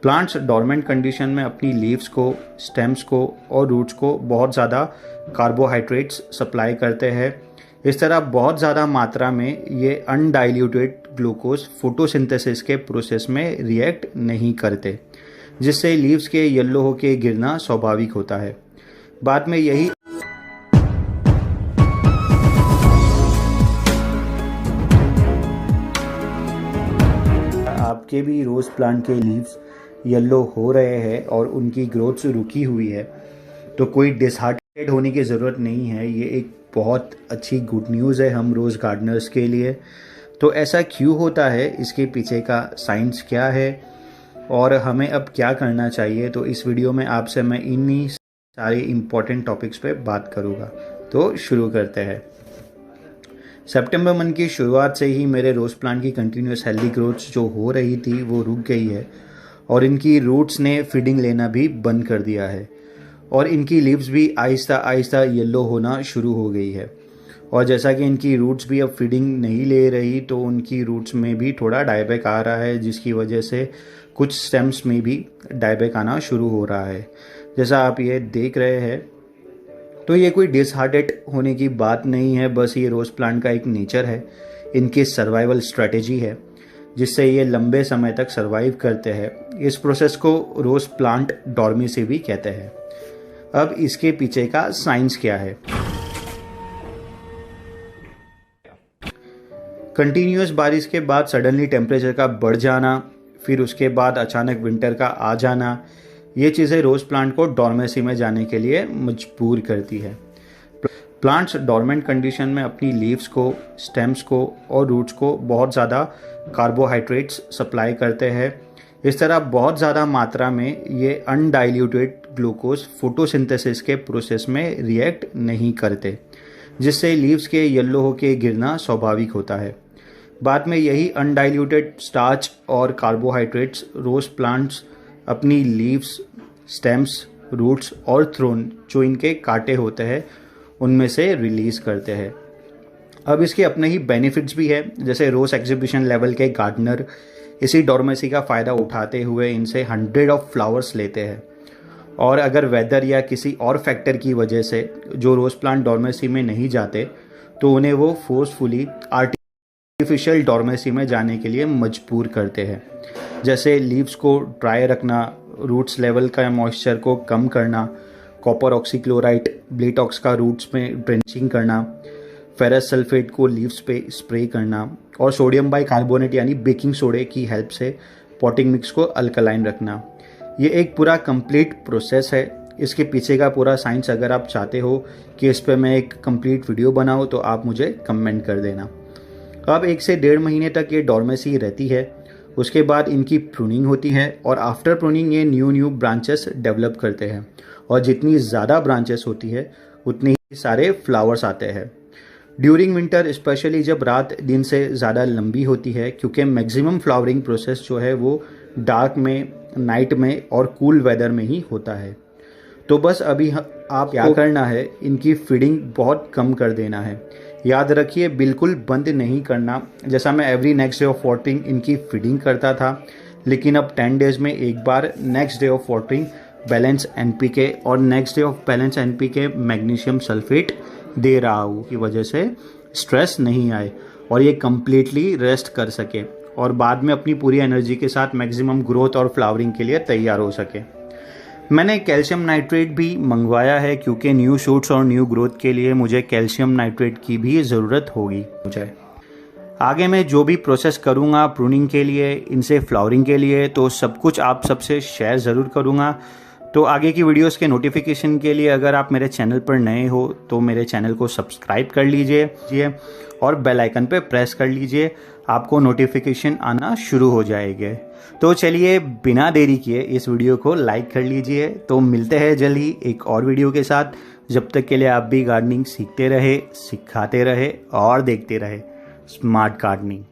Plants dormant condition में अपनी leaves को, स्टेम्स को और रूट्स को बहुत ज़्यादा कार्बोहाइड्रेट्स सप्लाई करते हैं। इस तरह बहुत ज़्यादा मात्रा में ये अनडाइल्यूटेड ग्लूकोज फोटोसिंथेसिस के प्रोसेस में रिएक्ट नहीं करते, जिससे लीव्स के येलो होके गिरना स्वाभाविक होता है। बाद में यही आपके भी रोज़ प्लांट के लीव्स येलो हो रहे हैं और उनकी ग्रोथ रुकी हुई है, तो कोई डिसहार्टेड होने की ज़रूरत नहीं है। ये एक बहुत अच्छी गुड न्यूज़ है हम रोज़ गार्डनर्स के लिए। तो ऐसा क्यों होता है, इसके पीछे का साइंस क्या है और हमें अब क्या करना चाहिए, तो इस वीडियो में आपसे मैं इन्हीं सारे इम्पोर्टेंट टॉपिक्स पे बात करूँगा। तो शुरू करते हैं। सितंबर मंथ की शुरुआत से ही मेरे रोज़ प्लांट की कंटिन्यूस हेल्दी ग्रोथ जो हो रही थी वो रुक गई है और इनकी रूट्स ने फीडिंग लेना भी बंद कर दिया है और इनकी लीव्स भी आहिस्ता आहिस्ता येलो होना शुरू हो गई है। और जैसा कि इनकी रूट्स भी अब फीडिंग नहीं ले रही, तो उनकी रूट्स में भी थोड़ा डायबैक आ रहा है, जिसकी वजह से कुछ स्टेम्स में भी डायबैक आना शुरू हो रहा है, जैसा आप ये देख रहे हैं। तो ये कोई डिसहार्टेड होने की बात नहीं है, बस ये रोज़ प्लांट का एक नेचर है, इनकी सर्वाइवल स्ट्रेटेजी है, जिससे ये लंबे समय तक सर्वाइव करते हैं। इस प्रोसेस को रोज़ प्लांट डॉर्मेसी भी कहते हैं। अब इसके पीछे का साइंस क्या है। कंटिन्यूअस बारिश के बाद सडनली टेम्परेचर का बढ़ जाना, फिर उसके बाद अचानक विंटर का आ जाना, ये चीज़ें रोज़ प्लांट को डॉर्मेसी में जाने के लिए मजबूर करती है। प्लांट्स डॉर्मेंट कंडीशन में अपनी लीव्स को, स्टेम्स को और रूट्स को बहुत ज़्यादा कार्बोहाइड्रेट्स सप्लाई करते हैं। इस तरह बहुत ज़्यादा मात्रा में ये अनडाइल्यूटेड ग्लूकोज फोटोसिंथेसिस के प्रोसेस में रिएक्ट नहीं करते, जिससे लीव्स के येलो होके गिरना स्वाभाविक होता है। बाद में यही अनडाइल्यूटेड स्टार्च और कार्बोहाइड्रेट्स रोज़ प्लांट्स अपनी लीव्स, स्टेम्स, रूट्स और थ्रोन जो इनके कांटे होते हैं उनमें से रिलीज़ करते हैं। अब इसके अपने ही बेनिफिट्स भी है, जैसे रोज़ एग्जीबिशन लेवल के गार्डनर इसी डॉर्मेसी का फ़ायदा उठाते हुए इनसे 100 ऑफ फ्लावर्स लेते हैं। और अगर वेदर या किसी और फैक्टर की वजह से जो रोज़ प्लांट डॉर्मेसी में नहीं जाते, तो उन्हें वो फोर्सफुली आर्टिफिशियल डॉर्मेसी में जाने के लिए मजबूर करते हैं, जैसे लीव्स को ड्राई रखना, रूट्स लेवल का मॉइस्चर को कम करना, कॉपर ऑक्सीक्लोराइड ब्लेटॉक्स का रूट्स में ड्रेंचिंग करना, फेरस सल्फेट को लीव्स पे स्प्रे करना और सोडियम बाइकार्बोनेट यानी बेकिंग सोडे की हेल्प से पॉटिंग मिक्स को अल्कलाइन रखना। ये एक पूरा कंप्लीट प्रोसेस है। इसके पीछे का पूरा साइंस अगर आप चाहते हो कि इस पर मैं एक कंप्लीट वीडियो बनाऊँ, तो आप मुझे कमेंट कर देना। अब 1 से 1.5 महीने तक ये डॉर्मेसी रहती है। उसके बाद इनकी प्रूनिंग होती है और आफ्टर प्रूनिंग ये न्यू ब्रांचेस डेवलप करते हैं और जितनी ज़्यादा ब्रांचेस होती है उतनी ही सारे फ्लावर्स आते हैं। ड्यूरिंग विंटर स्पेशली जब रात दिन से ज़्यादा लंबी होती है, क्योंकि मैक्सिमम फ्लावरिंग प्रोसेस जो है वो डार्क में, नाइट में और कूल वेदर में ही होता है। तो बस अभी आप क्या करना है, इनकी फीडिंग बहुत कम कर देना है। याद रखिए, बिल्कुल बंद नहीं करना। जैसा मैं every next day of watering इनकी फीडिंग करता था, लेकिन अब 10 डेज में एक बार next day of watering balance NPK और next day of balance NPK magnesium sulphate दे रहा हूँ, की वजह से स्ट्रेस नहीं आए और ये कम्प्लीटली रेस्ट कर सके और बाद में अपनी पूरी एनर्जी के साथ मैक्सिमम ग्रोथ और फ्लावरिंग के लिए तैयार हो सके। मैंने कैल्शियम नाइट्रेट भी मंगवाया है, क्योंकि न्यू शूट्स और न्यू ग्रोथ के लिए मुझे कैल्शियम नाइट्रेट की भी ज़रूरत होगी। मुझे आगे मैं जो भी प्रोसेस करूँगा प्रूनिंग के लिए, इनसे फ्लावरिंग के लिए, तो सब कुछ आप सबसे शेयर ज़रूर करूँगा। तो आगे की वीडियोस के नोटिफिकेशन के लिए अगर आप मेरे चैनल पर नए हो तो मेरे चैनल को सब्सक्राइब कर लीजिए और बेल आइकन पे प्रेस कर लीजिए, आपको नोटिफिकेशन आना शुरू हो जाएंगे। तो चलिए बिना देरी किए इस वीडियो को लाइक कर लीजिए। तो मिलते हैं जल्द ही एक और वीडियो के साथ। जब तक के लिए आप भी गार्डनिंग सीखते रहे, सिखाते रहे और देखते रहे स्मार्ट गार्डनिंग।